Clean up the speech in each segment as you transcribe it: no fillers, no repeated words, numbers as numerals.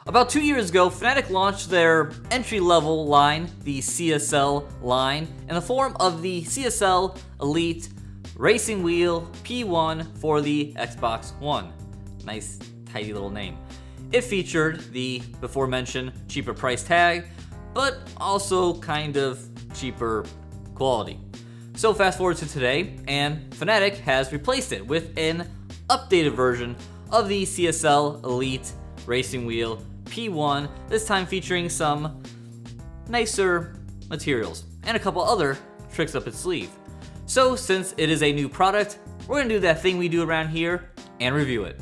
About 2 years ago, Fanatec launched their entry-level line, the CSL line, in the form of the CSL Elite Racing Wheel P1 for the Xbox One. Nice, tidy little name. It featured the before-mentioned cheaper price tag, but also kind of cheaper quality. So fast forward to today, and Fanatec has replaced it with an updated version of the CSL Elite Racing Wheel P1, this time featuring some nicer materials and a couple other tricks up its sleeve. So since it is a new product, we're gonna do that thing we do around here and review it.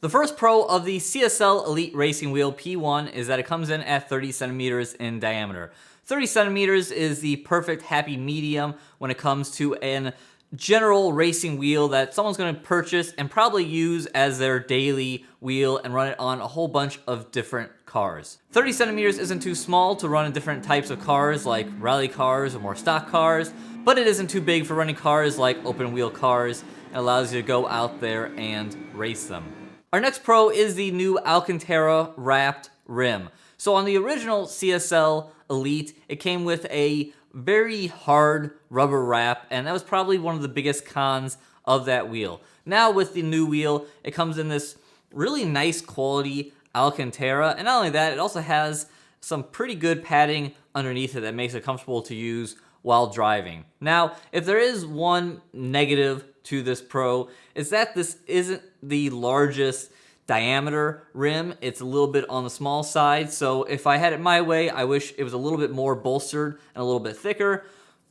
The first pro of the CSL Elite Racing Wheel P1 is that it comes in at 30 centimeters in diameter. 30 centimeters is the perfect happy medium when it comes to a general racing wheel that someone's going to purchase and probably use as their daily wheel and run it on a whole bunch of different cars. 30 centimeters isn't too small to run in different types of cars like rally cars or more stock cars, but it isn't too big for running cars like open wheel cars. It allows you to go out there and race them. Our next pro is the new Alcantara wrapped rim. So on the original CSL Elite, it came with a very hard rubber wrap, and that was probably one of the biggest cons of that wheel. Now with the new wheel, it comes in this really nice quality Alcantara, and not only that, it also has some pretty good padding underneath it that makes it comfortable to use while driving. Now, if there is one negative to this pro, is that this isn't the largest diameter rim. It's a little bit on the small side, so if I had it my way, I wish it was a little bit more bolstered and a little bit thicker,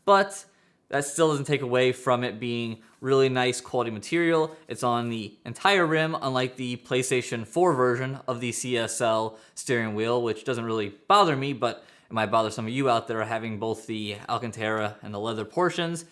but that still doesn't take away from it being really nice quality material. It's on the entire rim, unlike the PlayStation 4 version of the CSL steering wheel, which doesn't really bother me, but it might bother some of you out there having both the Alcantara and the leather portions.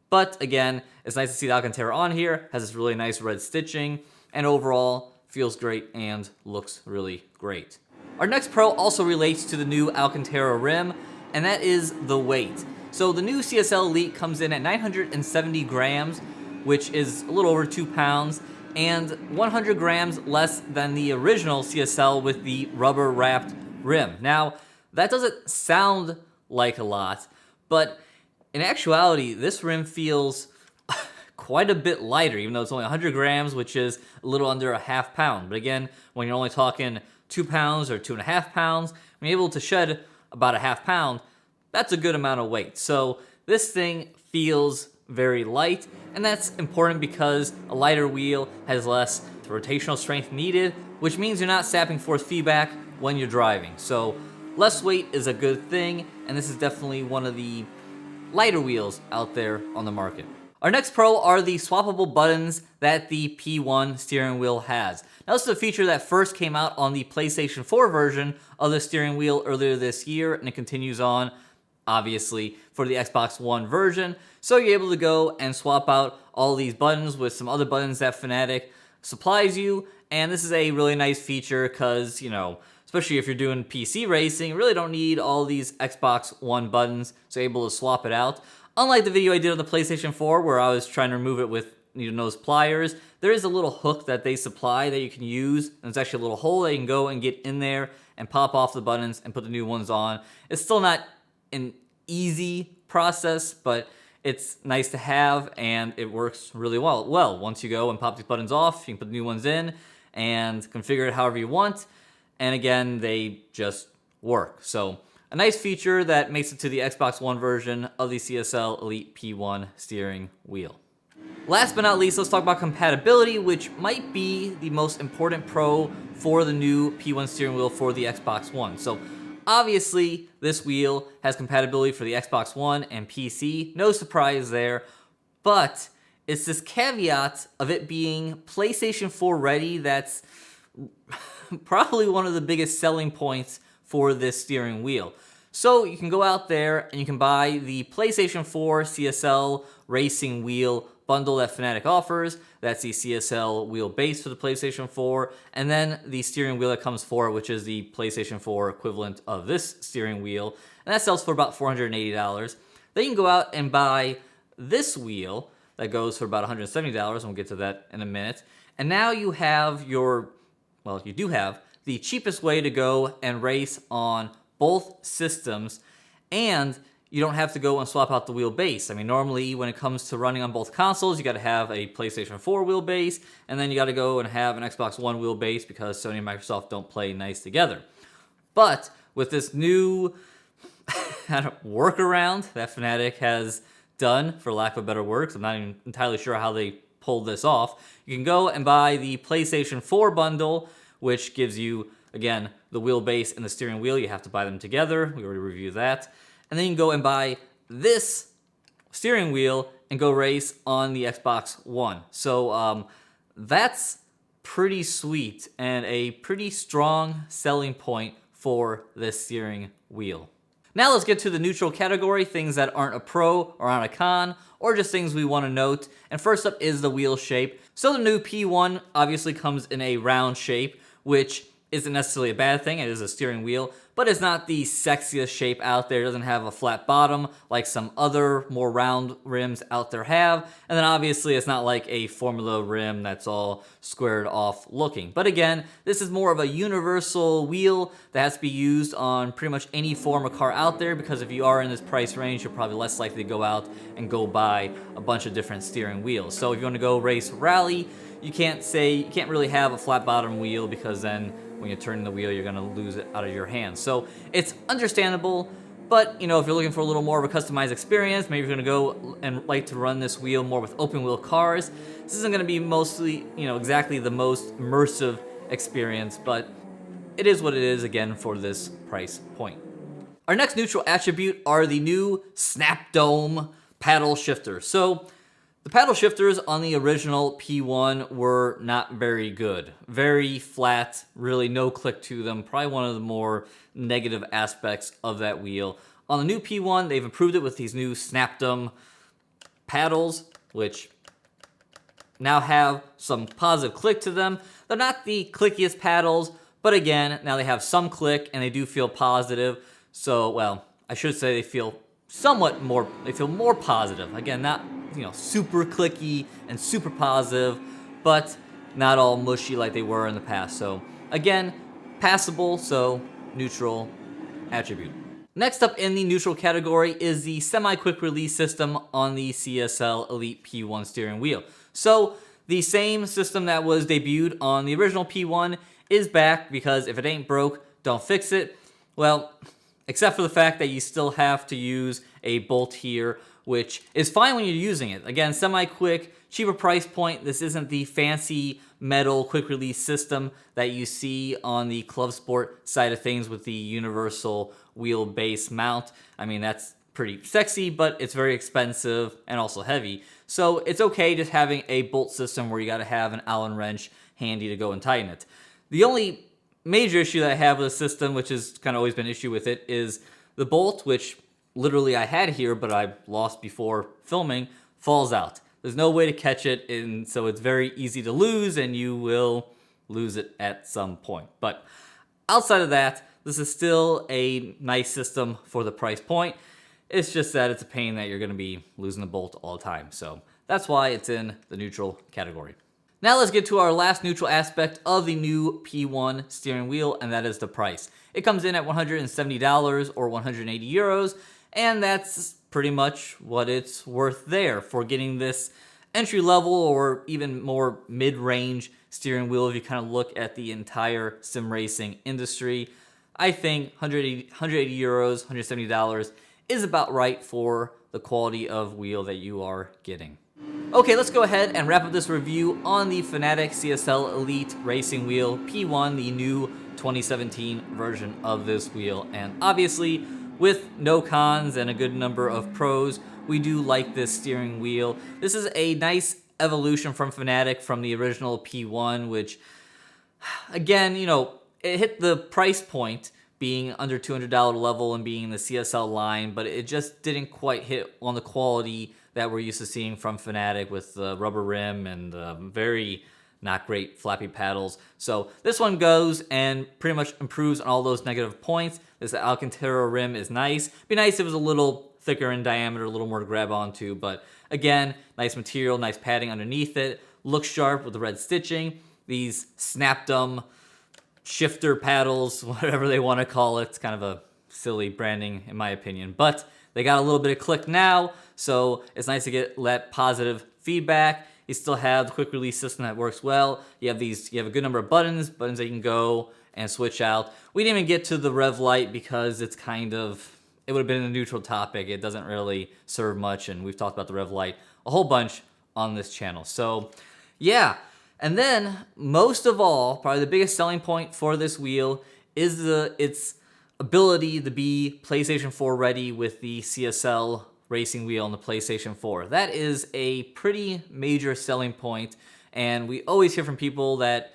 But again, it's nice to see the Alcantara on here, has this really nice red stitching, and overall feels great and looks really great. Our next pro also relates to the new Alcantara rim, and that is the weight. So the new CSL Elite comes in at 970 grams, which is a little over 2 pounds, and 100 grams less than the original CSL with the rubber wrapped rim. Now, that doesn't sound like a lot, but in actuality, this rim feels quite a bit lighter, even though it's only 100 grams, which is a little under a half pound. But again, when you're only talking 2 pounds or 2.5 pounds, when you're able to shed about a half pound, that's a good amount of weight. So this thing feels very light, and that's important because a lighter wheel has less rotational strength needed, which means you're not sapping force feedback when you're driving. So less weight is a good thing, and this is definitely one of the lighter wheels out there on the market. Our next pro are the swappable buttons that the P1 steering wheel has. Now this is a feature that first came out on the PlayStation 4 version of the steering wheel earlier this year, and it continues on, obviously, for the Xbox One version. So you're able to go and swap out all these buttons with some other buttons that Fanatec supplies you, and this is a really nice feature because, you know, especially if you're doing PC racing, you really don't need all these Xbox One buttons, so you're able to swap it out. Unlike the video I did on the PlayStation 4 where I was trying to remove it with needle-nose pliers, there is a little hook that they supply that you can use, and it's actually a little hole that you can go and get in there and pop off the buttons and put the new ones on. It's still not an easy process, but it's nice to have, and it works really well. Once you go and pop these buttons off, you can put the new ones in and configure it however you want. And again, they just work. So a nice feature that makes it to the Xbox One version of the CSL Elite P1 steering wheel. Last but not least, let's talk about compatibility, which might be the most important pro for the new P1 steering wheel for the Xbox One. So obviously, this wheel has compatibility for the Xbox One and PC. No surprise there. But it's this caveat of it being PlayStation 4 ready that's probably one of the biggest selling points for this steering wheel. So you can go out there and you can buy the PlayStation 4 CSL Racing Wheel bundle that Fanatec offers. That's the CSL wheel base for the PlayStation 4, and then the steering wheel that comes for it, which is the PlayStation 4 equivalent of this steering wheel, and that sells for about $480. Then you can go out and buy this wheel that goes for about $170, and we'll get to that in a minute. And now you have you do have the cheapest way to go and race on both systems, and you don't have to go and swap out the wheelbase. I mean, normally when it comes to running on both consoles, you got to have a PlayStation 4 wheelbase, and then you got to go and have an Xbox One wheelbase because Sony and Microsoft don't play nice together. But with this new workaround that Fanatec has done, for lack of a better word, 'cause I'm not even entirely sure how they pulled this off, you can go and buy the PlayStation 4 bundle, which gives you, again, the wheelbase and the steering wheel. You have to buy them together. We already reviewed that. And then you can go and buy this steering wheel and go race on the Xbox One. So that's pretty sweet and a pretty strong selling point for this steering wheel. Now let's get to the neutral category, things that aren't a pro or aren't a con, or just things we want to note. And first up is the wheel shape. So the new P1 obviously comes in a round shape, which isn't necessarily a bad thing. It is a steering wheel, but it's not the sexiest shape out there. It doesn't have a flat bottom like some other more round rims out there have. And then obviously it's not like a Formula rim that's all squared off looking. But again, this is more of a universal wheel that has to be used on pretty much any form of car out there, because if you are in this price range, you're probably less likely to go out and go buy a bunch of different steering wheels. So if you want to go race rally, you can't really have a flat bottom wheel, because then when you turn the wheel, you're going to lose it out of your hands. So it's understandable, but if you're looking for a little more of a customized experience, maybe you're going to go and like to run this wheel more with open wheel cars, this isn't going to be mostly, exactly the most immersive experience, but it is what it is, again, for this price point. Our next neutral attribute are the new Snap Dome paddle shifters. So the paddle shifters on the original P1 were not very good. Very flat, really no click to them. Probably one of the more negative aspects of that wheel. On the new P1, they've improved it with these new Snapdome paddles, which now have some positive click to them. They're not the clickiest paddles, but again, now they have some click and they do feel positive. So, well, I should say they feel more positive. Again, not super clicky and super positive, but not all mushy like they were in the past. So again, passable, so neutral attribute. Next up in the neutral category is the semi-quick release system on the CSL Elite P1 steering wheel. So the same system that was debuted on the original P1 is back, because if it ain't broke, don't fix it. Well, except for the fact that you still have to use a bolt here, which is fine when you're using it. Again, semi-quick, cheaper price point. This isn't the fancy metal quick release system that you see on the Club Sport side of things with the universal wheelbase mount. I mean, that's pretty sexy, but it's very expensive and also heavy. So it's okay just having a bolt system where you got to have an Allen wrench handy to go and tighten it. The only major issue that I have with the system, which has kind of always been an issue with it, is the bolt, which literally I had here, but I lost before filming, falls out. There's no way to catch it, and so it's very easy to lose, and you will lose it at some point. But outside of that, this is still a nice system for the price point. It's just that it's a pain that you're going to be losing the bolt all the time. So that's why it's in the neutral category. Now let's get to our last neutral aspect of the new P1 steering wheel, and that is the price. It comes in at $170 or 180 euros, and that's pretty much what it's worth there for getting this entry level or even more mid-range steering wheel. If you kind of look at the entire sim racing industry, I think 180 euros, $170 is about right for the quality of wheel that you are getting. Okay, let's go ahead and wrap up this review on the Fanatec CSL Elite Racing Wheel P1, the new 2017 version of this wheel. And obviously, with no cons and a good number of pros, we do like this steering wheel. This is a nice evolution from Fanatec from the original P1, which, again, you know, it hit the price point being under $200 level and being in the CSL line, but it just didn't quite hit on the quality that we're used to seeing from Fanatec with the rubber rim and very not great flappy paddles. So this one goes and pretty much improves on all those negative points. This Alcantara rim is nice. Be nice if it was a little thicker in diameter, a little more to grab onto, but again, nice material, nice padding underneath it. Looks sharp with the red stitching. These Snap-Dum shifter paddles, whatever they want to call it. It's kind of a silly branding in my opinion, but they got a little bit of click now, so it's nice to get that positive feedback. You still have the quick release system that works well. You have a good number of buttons that you can go and switch out. We didn't even get to the rev light because it's kind of, it would have been a neutral topic. It doesn't really serve much, and we've talked about the rev light a whole bunch on this channel. So yeah, and then most of all, probably the biggest selling point for this wheel is its ability to be PlayStation 4 ready with the CSL racing wheel on the PlayStation 4. That is a pretty major selling point, and we always hear from people that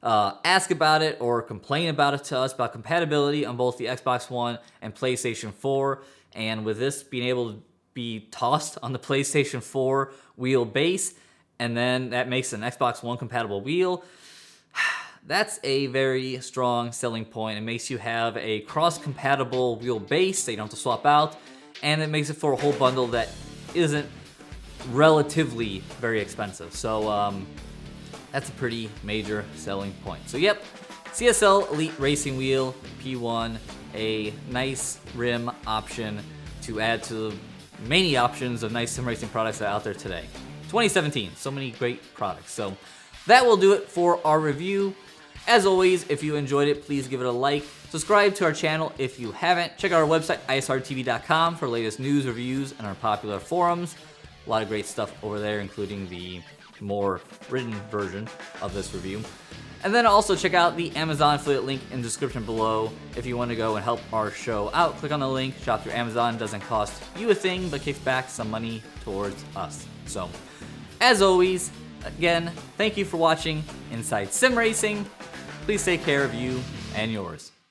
ask about it or complain about it to us about compatibility on both the Xbox One and PlayStation 4. And with this being able to be tossed on the PlayStation 4 wheel base, and then that makes an Xbox One compatible wheel, that's a very strong selling point. It makes you have a cross-compatible wheel base that you don't have to swap out, and it makes it for a whole bundle that isn't relatively very expensive. So that's a pretty major selling point. So yep, CSL Elite Racing Wheel P1, a nice rim option to add to the many options of nice sim racing products that are out there today. 2017, so many great products. So that will do it for our review. As always, if you enjoyed it, please give it a like. Subscribe to our channel if you haven't. Check out our website, isrtv.com, for latest news, reviews, and our popular forums. A lot of great stuff over there, including the more written version of this review. And then also check out the Amazon affiliate link in the description below if you want to go and help our show out. Click on the link, shop through Amazon. Doesn't cost you a thing, but kicks back some money towards us. So, as always, again, thank you for watching Inside Sim Racing. Please take care of you and yours.